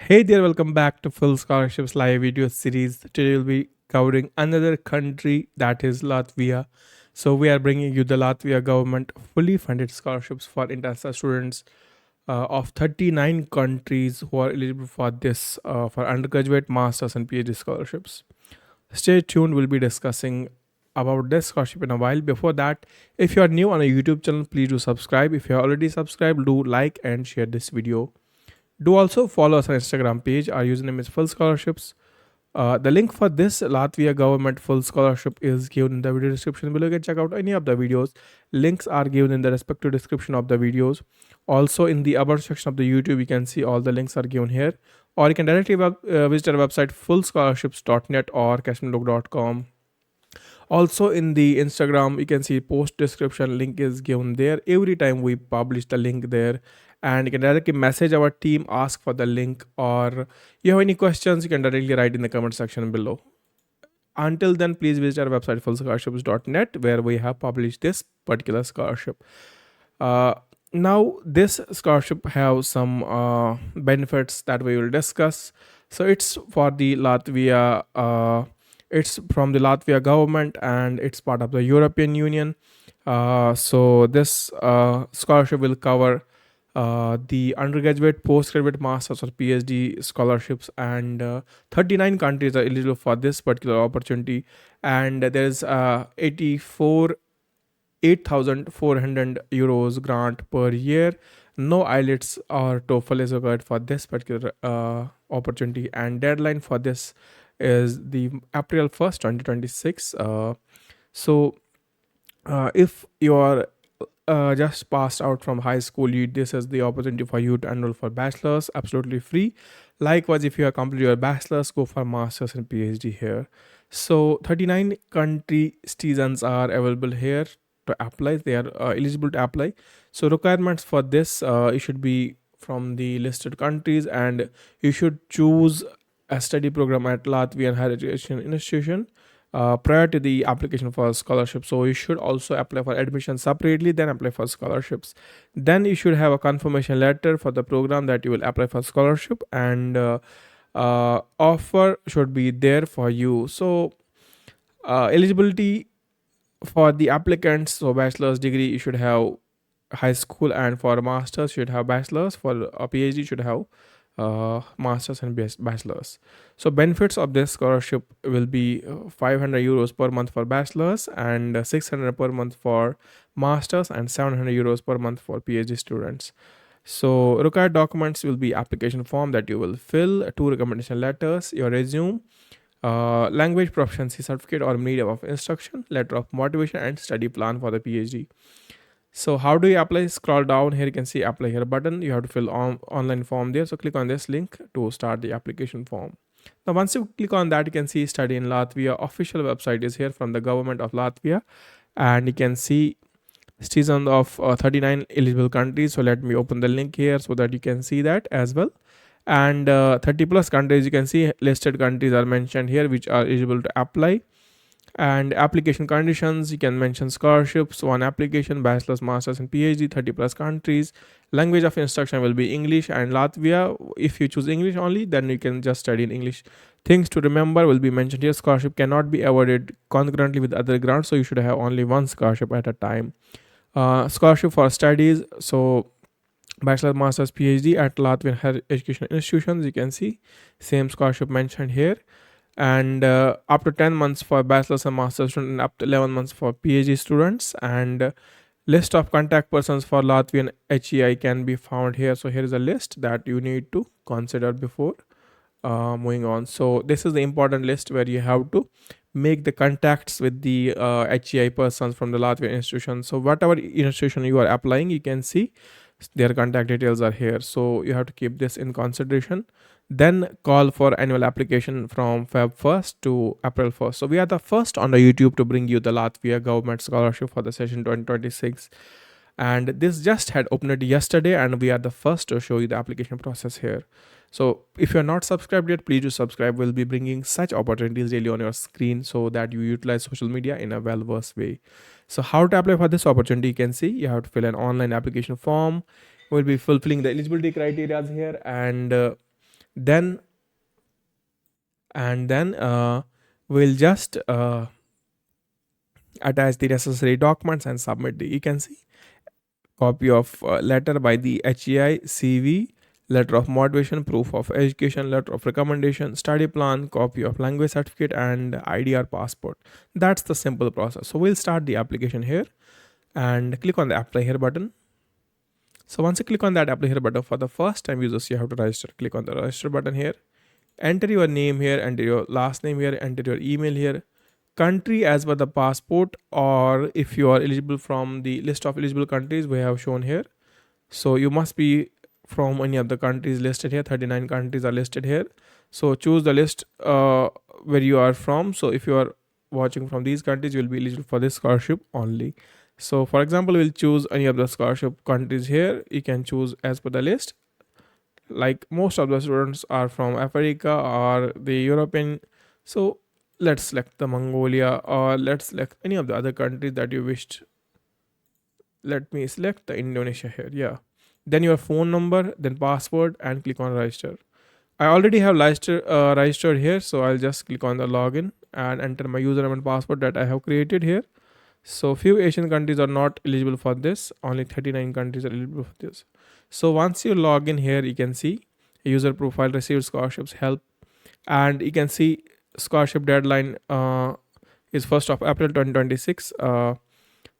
Hey there, welcome back to Full Scholarships live video series. Today we'll be covering another country that is Latvia. So we are bringing you the Latvia government fully funded scholarships for international students of 39 countries who are eligible for this for undergraduate, masters, and PhD scholarships. Stay tuned. We'll be discussing about this scholarship in a while. Before that, if you are new on a YouTube channel, please do subscribe. If you are already subscribed, do like and share this video. Do also follow us on Instagram page. Our username is Full Scholarships. The link for this Latvia government full scholarship is given in the video description below. You can check out any of the videos. Links are given in the respective description of the videos. Also, in the upper section of the YouTube, you can see all the links are given here. Or you can directly visit our website fullscholarships.net or cashmanlook.com. Also, in the Instagram, you can see post description link is given there. Every time we publish the link there, and you can directly message our team, ask for the link, or you have any questions, you can directly write in the comment section below. Until then, please visit our website fullscholarships.net where we have published this particular scholarship. Now this scholarship have some benefits that we will discuss. So it's for the Latvia, it's from the Latvia government and it's part of the European Union. So this scholarship will cover the undergraduate, postgraduate, masters, or PhD scholarships, and 39 countries are eligible for this particular opportunity. And there is 8,400 euros grant per year. No IELTS or TOEFL is required for this particular opportunity, and deadline for this is the April 1st, 2026. If you are just passed out from high school, this is the opportunity for you to enroll for bachelors absolutely free. Likewise, if you have completed your bachelors, go for masters and PhD here. So 39 country citizens are available here to apply. They are eligible to apply. So requirements for this, you should be from the listed countries, and you should choose a study program at Latvian higher education institution prior to the application for scholarship. So you should also apply for admission separately, then apply for scholarships. Then you should have a confirmation letter for the program that you will apply for scholarship, and offer should be there for you. So eligibility for the applicants, so bachelor's degree you should have high school, and for masters you should have bachelor's, for a PhD you should have masters and bachelors. So benefits of this scholarship will be 500 euros per month for bachelors, and 600 per month for masters, and 700 euros per month for PhD students. So required documents will be application form that you will fill, two recommendation letters, your resume, language proficiency certificate or medium of instruction, letter of motivation, and study plan for the PhD. So how do you apply? Scroll down here, you can see apply here button. You have to fill online form there. So click on this link to start the application form. Now once you click on that, you can see study in Latvia official website is here from the Government of Latvia, and you can see citizens of 39 eligible countries. So let me open the link here so that you can see that as well. And 30 plus countries, you can see listed countries are mentioned here which are eligible to apply. And application conditions, you can mention scholarships, one application, bachelor's, masters, and PhD, 30 plus countries. Language of instruction will be English and Latvia. If you choose English only, then you can just study in English. Things to remember will be mentioned here. Scholarship cannot be awarded concurrently with other grants, so you should have only one scholarship at a time. Scholarship for studies, so bachelor, masters, PhD at Latvian higher education institutions, you can see same scholarship mentioned here. And up to 10 months for bachelor's and master's students, and up to 11 months for PhD students. And list of contact persons for Latvian HEI can be found here. So here is a list that you need to consider before moving on. So this is the important list where you have to make the contacts with the HEI persons from the Latvian institution. So whatever institution you are applying, you can see their contact details are here. So you have to keep this in consideration. Then call for annual application from Feb 1st to April 1st. So we are the first on the YouTube to bring you the Latvia government scholarship for the session 2026. And this just had opened yesterday, and we are the first to show you the application process here. So if you're not subscribed yet, please do subscribe. We'll be bringing such opportunities daily on your screen so that you utilize social media in a well-versed way. So how to apply for this opportunity, you can see you have to fill an online application form. We'll be fulfilling the eligibility criteria here, and Then then we'll just attach the necessary documents and submit the, you can see, copy of letter by the HEI, CV, letter of motivation, proof of education, letter of recommendation, study plan, copy of language certificate, and IDR passport. That's the simple process. So we'll start the application here and click on the apply here button. So once you click on that apply here button, for the first time users, you have to register. Click on the register button here. Enter your name here, enter your last name here, enter your email here, country as per the passport, or if you are eligible from the list of eligible countries we have shown here. So you must be from any of the countries listed here. 39 countries are listed here. So choose the list where you are from. So if you are watching from these countries, you will be eligible for this scholarship only. So for example, we'll choose any of the scholarship countries here. You can choose as per the list. Like most of the students are from Africa or the European. So let's select the Mongolia, or let's select any of the other countries that you wished. Let me select the Indonesia here. Yeah. Then your phone number, then password, and click on register. I already have registered here, so I'll just click on the login and enter my username and password that I have created here. So few Asian countries are not eligible for this. Only 39 countries are eligible for this. So once you log in here, you can see user profile, received scholarships, help, and you can see scholarship deadline is 1st of April 2026.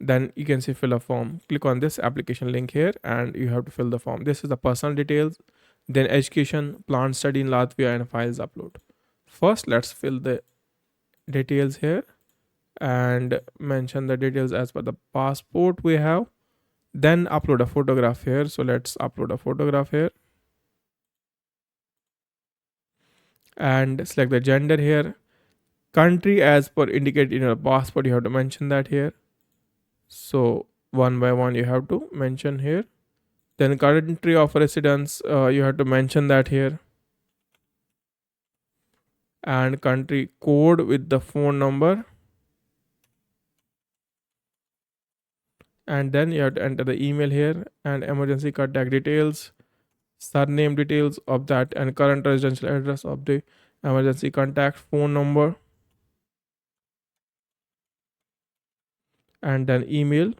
Then you can see fill a form. Click on this application link here and you have to fill the form. This is the personal details, then education, plan study in Latvia, and files upload. First, let's fill the details here and mention the details as per the passport we have. Then upload a photograph here. So let's upload a photograph here and select the gender here. Country as per indicated in your passport, you have to mention that here. So one by one you have to mention here. Then country of residence, you have to mention that here. And country code with the phone number. And then you have to enter the email here and emergency contact details, surname details of that, and current residential address of the emergency contact, phone number, and then email.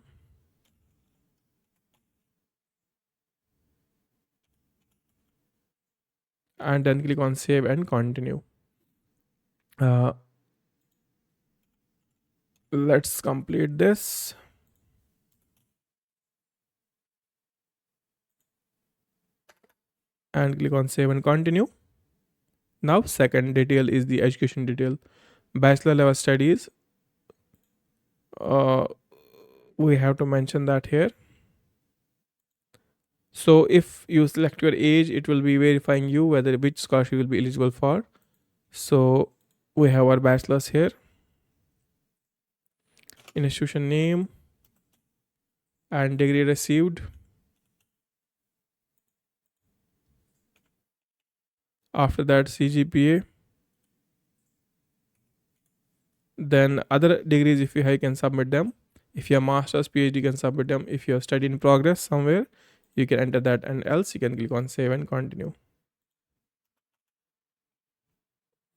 And then click on save and continue. uh, let's complete this and click on save and continue. Now second detail is the education detail. Bachelor level studies, uh, we have to mention that here. So if you select your age, it will be verifying you whether which scholarship you will be eligible for. So we have our bachelor's here, institution name, and degree received. After that, CGPA. Then other degrees, if you have, you can submit them. If you have master's, PhD, you can submit them. If you have study in progress somewhere, you can enter that, and else you can click on save and continue.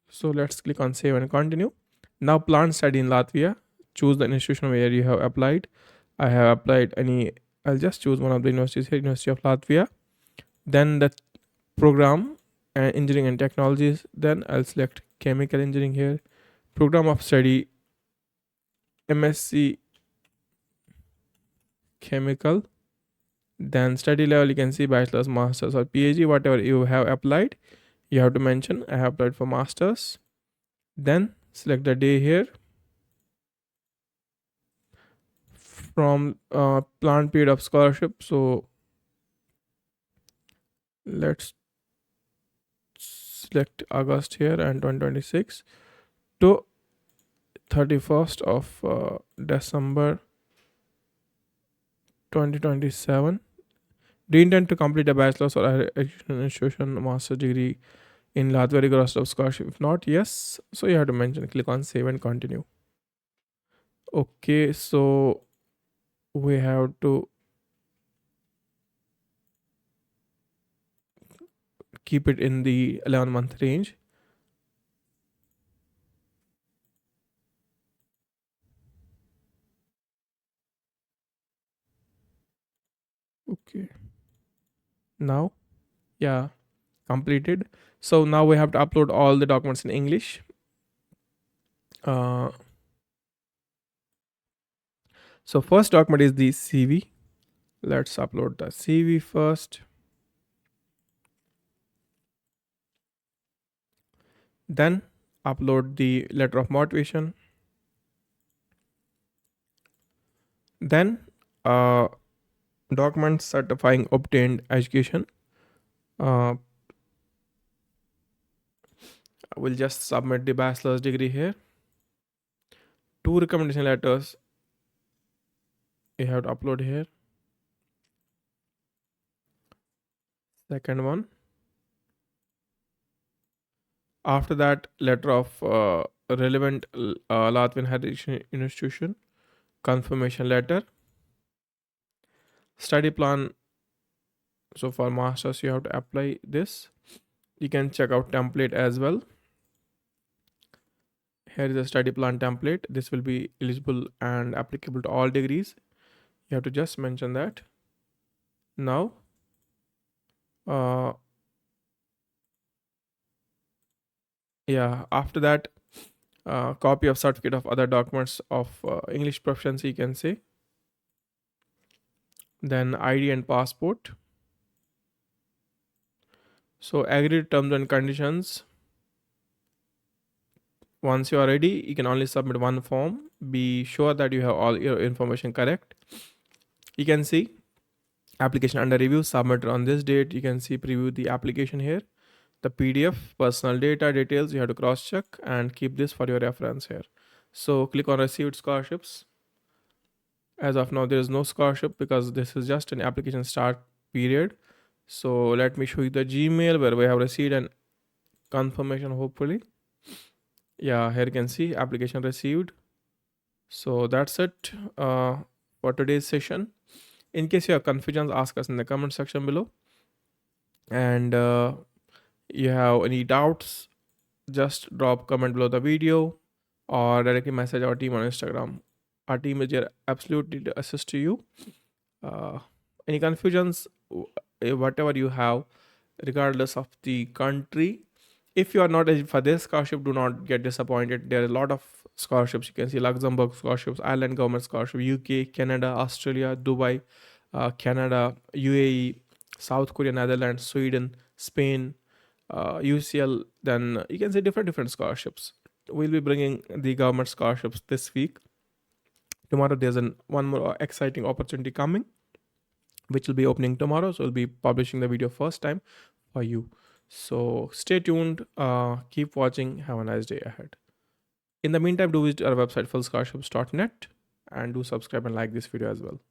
So let's click on save and continue. Now plan study in Latvia. Choose the institution where you have applied. I have applied any, I'll just choose one of the universities here, University of Latvia. Then the program, engineering and technologies. Then I'll select chemical engineering here. Program of study, MSc chemical. Then study level, you can see bachelor's, master's, or PhD, whatever you have applied. You have to mention I have applied for master's. Then select the day here. From planned period of scholarship. So let's select August here and 2026 to 31st of December 2027. Do you intend to complete a bachelor's or higher education institution master's degree in Latvia regardless of scholarship? If not, yes. So you have to mention, click on save and continue. Okay, so we have to keep it in the 11-month range. Okay. Now, yeah, completed. So now we have to upload all the documents in English. Uh, so first document is the CV. Let's upload the CV first. Then upload the letter of motivation. Then document certifying obtained education. Uh, we'll just submit the bachelor's degree here. Two recommendation letters you have to upload here. Second one. After that, letter of relevant Latvian heritage institution, confirmation letter, study plan. So for masters, you have to apply this. You can check out template as well. Here is a study plan template. This will be eligible and applicable to all degrees. You have to just mention that. Now, yeah, after that, copy of certificate of other documents of English proficiency, you can say. Then ID and passport. So agreed terms and conditions. Once you are ready, you can only submit one form. Be sure that you have all your information correct. You can see application under review, submitted on this date. You can see preview the application here. The PDF, personal data details, you have to cross check and keep this for your reference here. So click on received scholarships. As of now, there is no scholarship because this is just an application start period. So let me show you the Gmail where we have received an confirmation, hopefully. Yeah, here you can see application received. So that's it for today's session. In case you have confusions, ask us in the comment section below. And you have any doubts, just drop comment below the video or directly message our team on Instagram. Our team is here absolutely to assist to you. Any confusions, whatever you have, regardless of the country. If you are not eligible for this scholarship, do not get disappointed. There are a lot of scholarships. You can see Luxembourg scholarships, Ireland government scholarship, UK, Canada, Australia, Dubai, Canada, UAE, South Korea, Netherlands, Sweden, Spain, UCL. Then you can see different scholarships. We'll be bringing the government scholarships this week. Tomorrow there's one more exciting opportunity coming, which will be opening tomorrow. So we'll be publishing the video first time for you. So stay tuned, keep watching, have a nice day ahead. In the meantime, do visit our website fullscholarships.net and do subscribe and like this video as well.